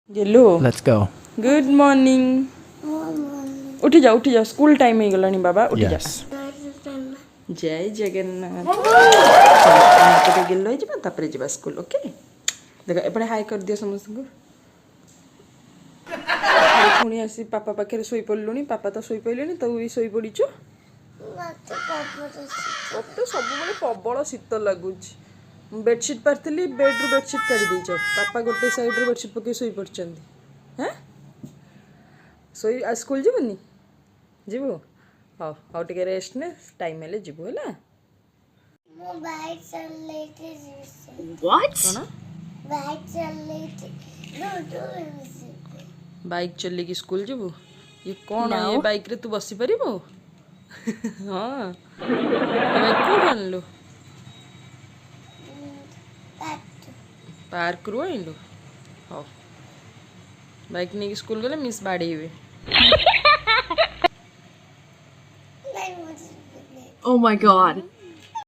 गेलो Let's go. Good morning उठी जाओ स्कूल टाइम हो गलानी बाबा उठी जा Yes. जय जगन्नाथ चलो गेलो है तापर जा स्कूल ओके देख एपटे हाई कर दियो समस्त को पुणी आसी पापा पाखे शोई पड़लुनी पापा तो शोई पड़े तो भी शोई पड़ीचु मत सब प्रबल शीत लगुच बेडसीट पार्थी बेड्रु बेडसीट काढ़ी पापा गोटे सैड्रु बेडसीट पकई शोई पड़ते हाँ शोई आज स्कूल जीवनी जीवु हाँ हाँ टे रेस्ट ने टाइम हेल्ले जीवु है बाइक चलिए स्कूल जीवु ये कौन No. ये बाइक रे तू बसी पार हाँ बाइक कौन आनलु पार्क रू आनलु हाँ बाइक नहीं स्कूल गले मिस बाड़े Oh my god.